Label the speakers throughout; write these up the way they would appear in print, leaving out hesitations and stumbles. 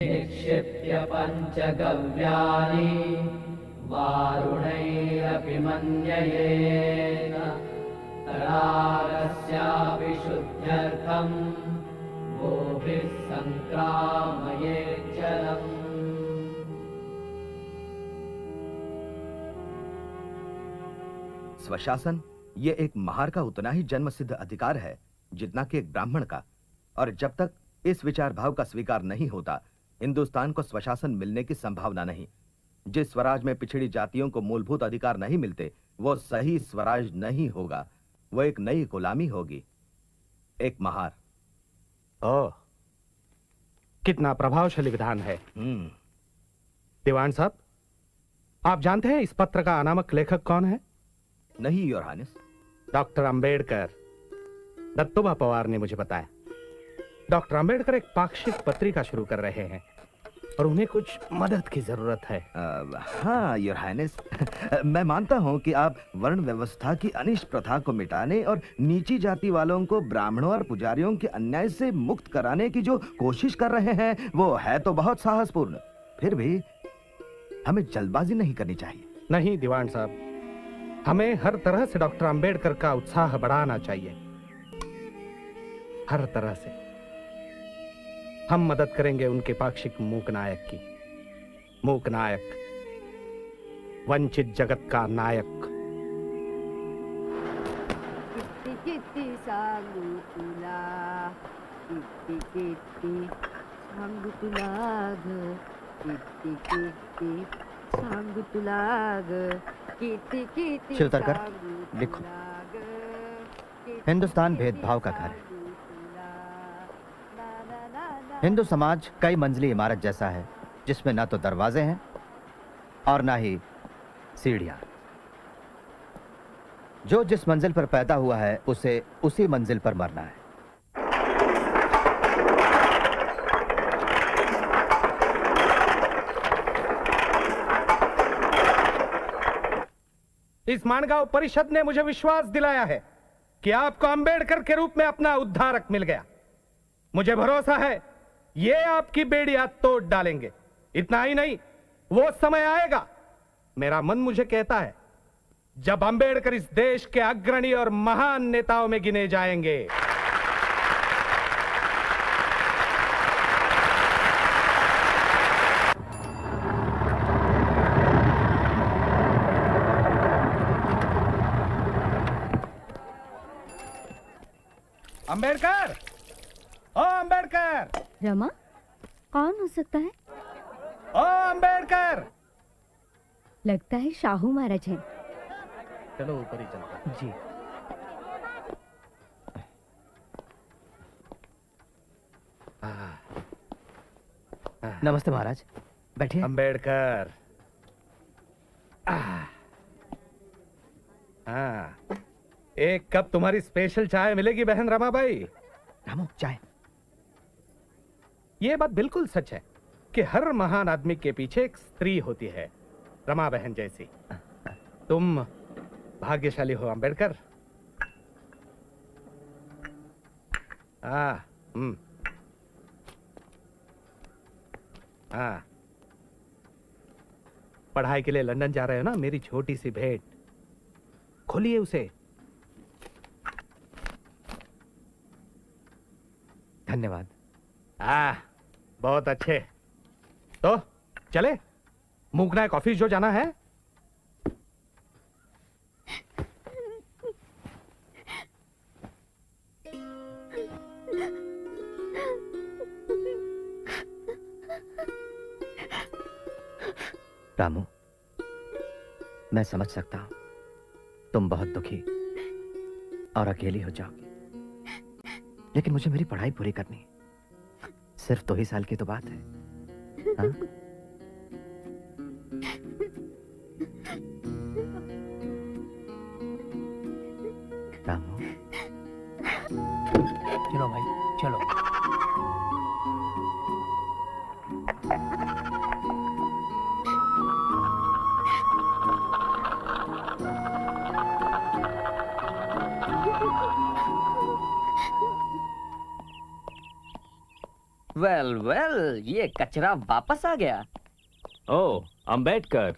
Speaker 1: निक्षिप्य पञ्चगव्यानि वारुणैरपि मन्ययेन तडागस्यापि शुद्ध्यर्थं गोभिः सङ्क्रामयेज्जलम्।
Speaker 2: स्वशासन ये एक महार का उतना ही जन्मसिद्ध अधिकार है जितना कि एक ब्राह्मण का, और जब तक इस विचार भाव का स्वीकार नहीं होता हिंदुस्तान को स्वशासन मिलने की संभावना नहीं। जिस स्वराज में पिछड़ी जातियों को मूलभूत अधिकार नहीं मिलते वो सही स्वराज नहीं होगा, वो एक नई गुलामी होगी, एक महार।
Speaker 3: ओह, कितना प्रभावशाली विधान है। दीवान साहब, आप जानते हैं इस पत्र का अनामक लेखक कौन है?
Speaker 2: नहीं योर हानिस।
Speaker 3: डॉक्टर अंबेडकर। दत्तोबा पवार ने मुझे बताया। डॉक्टर अंबेडकर एक पाक्षिक पत्रिका शुरू कर रहे हैं और उन्हें कुछ मदद की जरूरत है।
Speaker 2: हाँ योर हाइनेस, मैं मानता हूँ कि आप वर्ण व्यवस्था की अनिष्ट प्रथा को मिटाने और नीची जाति वालों को ब्राह्मणों और पुजारियों के अन्याय से मुक्त कराने की जो कोशिश कर रहे हैं वो है तो बहुत साहसपूर्ण। फिर भी हमें जल्दबाजी नहीं करनी चाहिए।
Speaker 3: नहीं दीवान साहब, हमें हर तरह से डॉक्टर अंबेडकर का उत्साह बढ़ाना चाहिए, हर तरह से। हम मदद करेंगे उनके पाक्षिक मूक नायक की। मूक नायक, वंचित जगत का नायक।
Speaker 4: कित्ती कित्ती सांगू तुला, कित्ती कित्ती सांगू तुला ग, कित्ती कित्ती सांगू तुला ग, कित्ती कित्ती
Speaker 5: शिवतरकर,
Speaker 4: सांगू
Speaker 5: लिखो।
Speaker 4: तुला ग, कित्ती
Speaker 5: हिंदुस्तान
Speaker 4: कित्ती
Speaker 5: भेदभाव का घर है।
Speaker 4: सांगू तुला, ना ना ना ना।
Speaker 5: हिंदू समाज कई मंजिली इमारत जैसा है जिसमें ना तो दरवाजे हैं और ना ही सीढ़ियां। जो जिस मंजिल पर पैदा हुआ है उसे उसी मंजिल पर मरना है।
Speaker 3: इस मानगांव परिषद ने मुझे विश्वास दिलाया है कि आपको अंबेडकर के रूप में अपना उद्धारक मिल गया। मुझे भरोसा है ये आपकी बेड़ियां तोड़ डालेंगे। इतना ही नहीं, वो समय आएगा, मेरा मन मुझे कहता है, जब अंबेडकर इस देश के अग्रणी और महान नेताओं में गिने जाएंगे। अंबेडकर, ओ अंबेडकर।
Speaker 6: रमा, कौन हो सकता है?
Speaker 3: ओ अंबेडकर।
Speaker 6: लगता है शाहू महाराज हैं।
Speaker 3: चलो ऊपर ही चलते।
Speaker 5: जी। नमस्ते महाराज, बैठिए।
Speaker 3: अंबेडकर। हाँ, एक कप तुम्हारी स्पेशल चाय मिलेगी बहन रमाबाई।
Speaker 5: रामू, चाय।
Speaker 3: ये बात बिल्कुल सच है कि हर महान आदमी के पीछे एक स्त्री होती है, रमा बहन जैसी। तुम भाग्यशाली हो अंबेडकर। हाँ, हाँ। पढ़ाई के लिए लंदन जा रहे हो ना? मेरी छोटी सी भेंट, खोलिए उसे।
Speaker 5: धन्यवाद।
Speaker 3: बहुत अच्छे। तो चले, मूकना ऑफिस जो जाना है।
Speaker 5: रामू, मैं समझ सकता हूं तुम बहुत दुखी और अकेली हो जाओगी, लेकिन मुझे मेरी पढ़ाई पूरी करनी है। सिर्फ 2 ही साल की तो बात है। हाँ? रामू,
Speaker 1: चलो भाई चलो।
Speaker 7: वेल वेल, ये कचरा वापस आ गया।
Speaker 8: ओह, अंबेडकर।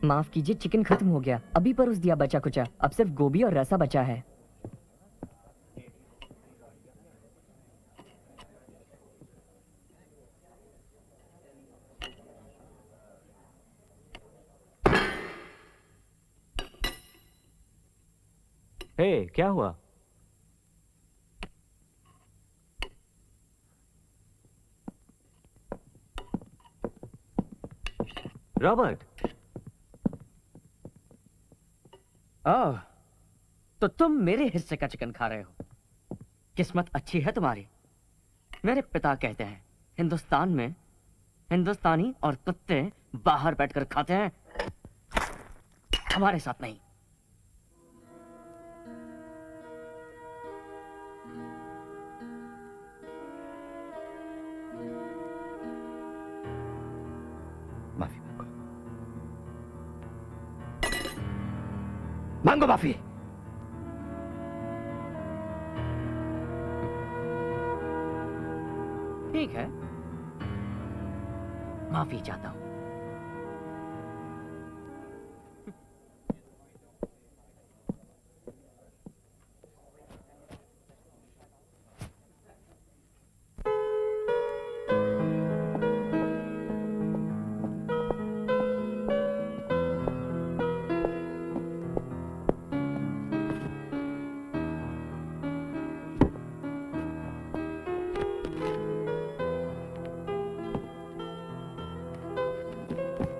Speaker 7: माफ कीजिए, चिकन खत्म हो गया। अभी परोस दिया बचा कुचा। अब सिर्फ गोभी और रसा बचा है।
Speaker 8: हे, क्या हुआ? रॉबर्ट।
Speaker 7: ओह, तो तुम मेरे हिस्से का चिकन खा रहे हो। किस्मत अच्छी है तुम्हारी। मेरे पिता कहते हैं हिंदुस्तान में हिंदुस्तानी और कुत्ते बाहर बैठकर खाते हैं, हमारे साथ नहीं।
Speaker 5: माफी मांगो, मांगो माफी।
Speaker 7: ठीक है, माफी चाहता हूं।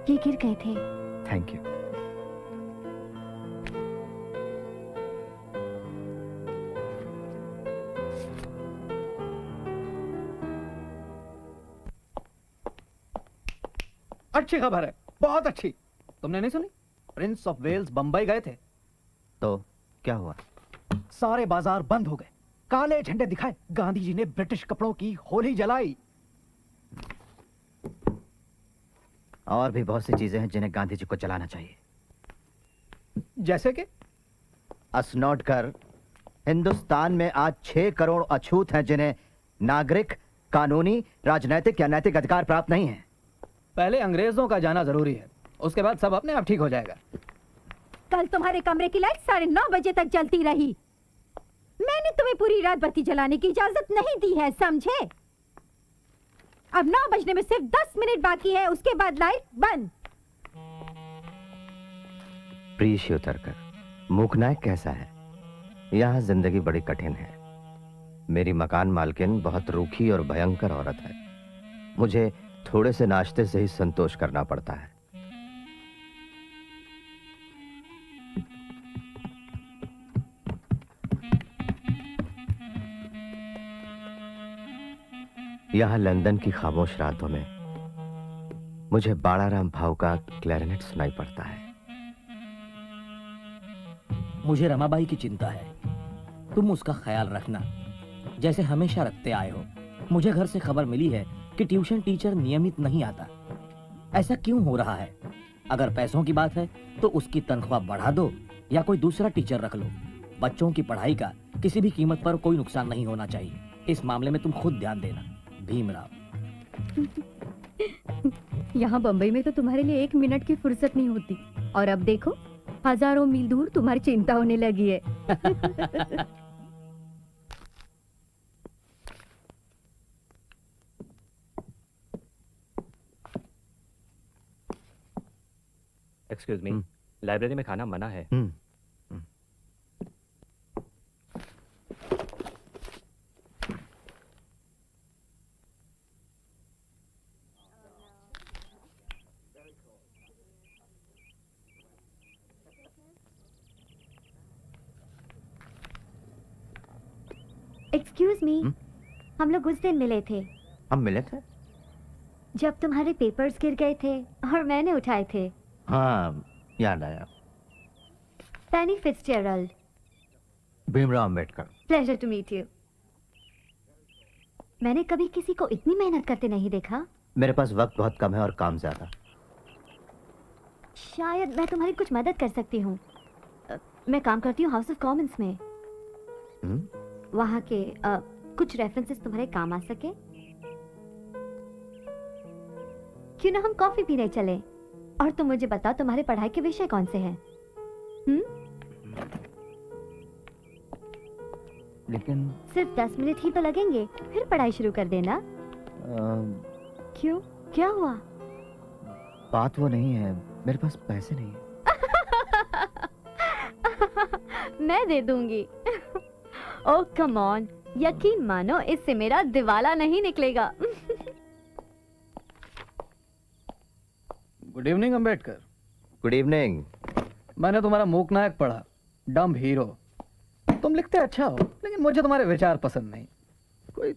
Speaker 6: ये गिर गए थे।
Speaker 5: Thank you.
Speaker 9: अच्छी खबर है, बहुत अच्छी। तुमने नहीं सुनी? प्रिंस ऑफ वेल्स बंबई गए थे।
Speaker 5: तो क्या हुआ?
Speaker 9: सारे बाजार बंद हो गए, काले झंडे दिखाए, गांधी जी ने ब्रिटिश कपड़ों की होली जलाई।
Speaker 5: और भी बहुत सी चीजें हैं जिन्हें गांधी जी को जलाना चाहिए।
Speaker 9: जैसे कि
Speaker 5: असनोट कर, हिंदुस्तान में आज 6 करोड़ अछूत हैं जिन्हें नागरिक, कानूनी, राजनैतिक या नैतिक अधिकार प्राप्त नहीं है।
Speaker 9: पहले अंग्रेजों का जाना जरूरी है, उसके बाद सब अपने आप ठीक हो जाएगा।
Speaker 6: कल तुम्हारे कमरे की लाइट 9:30 बजे तक जलती रही। मैंने तुम्हें पूरी रात बत्ती जलाने की इजाजत नहीं दी है, समझे? अब 9 बजने में सिर्फ 10 मिनट बाकी है, उसके बाद लाइट बंद।
Speaker 5: प्रीश उतरकर, मूकनायक कैसा है? यहाँ जिंदगी बड़ी कठिन है। मेरी मकान मालकिन बहुत रूखी और भयंकर औरत है। मुझे थोड़े से नाश्ते से ही संतोष करना पड़ता है। यहाँ लंदन की खामोश रातों में मुझे बाड़ाराम भाव का क्लैरिनेट सुनाई पड़ता है।
Speaker 10: मुझे रमाबाई की चिंता है, तुम उसका ख्याल रखना जैसे हमेशा रखते आए हो। मुझे घर से खबर मिली है कि ट्यूशन टीचर नियमित नहीं आता। ऐसा क्यों हो रहा है? अगर पैसों की बात है तो उसकी तनख्वाह बढ़ा दो या कोई दूसरा टीचर रख लो। बच्चों की पढ़ाई का किसी भी कीमत पर कोई नुकसान नहीं होना चाहिए। इस मामले में तुम खुद ध्यान देना। भीमराव।
Speaker 6: यहाँ बम्बई में तो तुम्हारे लिए 1 मिनट की फुर्सत नहीं होती, और अब देखो हजारों मील दूर तुम्हारी चिंता होने लगी है।
Speaker 8: एक्सक्यूज मी, लाइब्रेरी में खाना मना है।
Speaker 4: एक्सक्यूज मी, हम लोग उस दिन मिले थे
Speaker 5: हम मिले थे?
Speaker 4: जब तुम्हारे पेपर्स गिर गए थे और मैंने उठाए थे।
Speaker 5: हाँ, याद आया।
Speaker 4: Penny Fitzgerald.
Speaker 5: Bhimrao Ambedkar.
Speaker 4: Pleasure to meet you. मैंने कभी किसी को इतनी मेहनत करते नहीं देखा।
Speaker 5: मेरे पास वक्त बहुत कम है और काम ज्यादा।
Speaker 4: शायद मैं तुम्हारी कुछ मदद कर सकती हूँ। मैं काम करती हूँ हाउस ऑफ कॉमन्स में। वहाँ के कुछ रेफरेंसेस तुम्हारे काम आ सके। क्यों ना हम कॉफी पीने चले और तुम मुझे बताओ तुम्हारे पढ़ाई के विषय कौन से हैं?
Speaker 5: लेकिन
Speaker 4: सिर्फ 10 मिनट ही तो लगेंगे, फिर पढ़ाई शुरू कर देना। क्यों, क्या हुआ?
Speaker 5: बात वो नहीं है, मेरे पास पैसे नहीं है।
Speaker 4: मैं दे दूंगी। ओह कम ऑन, यकीन मानो इससे मेरा दिवाला नहीं निकलेगा।
Speaker 9: Good evening Ambedkar.
Speaker 5: Good evening.
Speaker 9: मैंने तुम्हारा मूकनायक पढ़ा, डम्ब हीरो। तुम लिखते अच्छा हो, लेकिन मुझे तुम्हारे विचार पसंद नहीं।
Speaker 5: कोई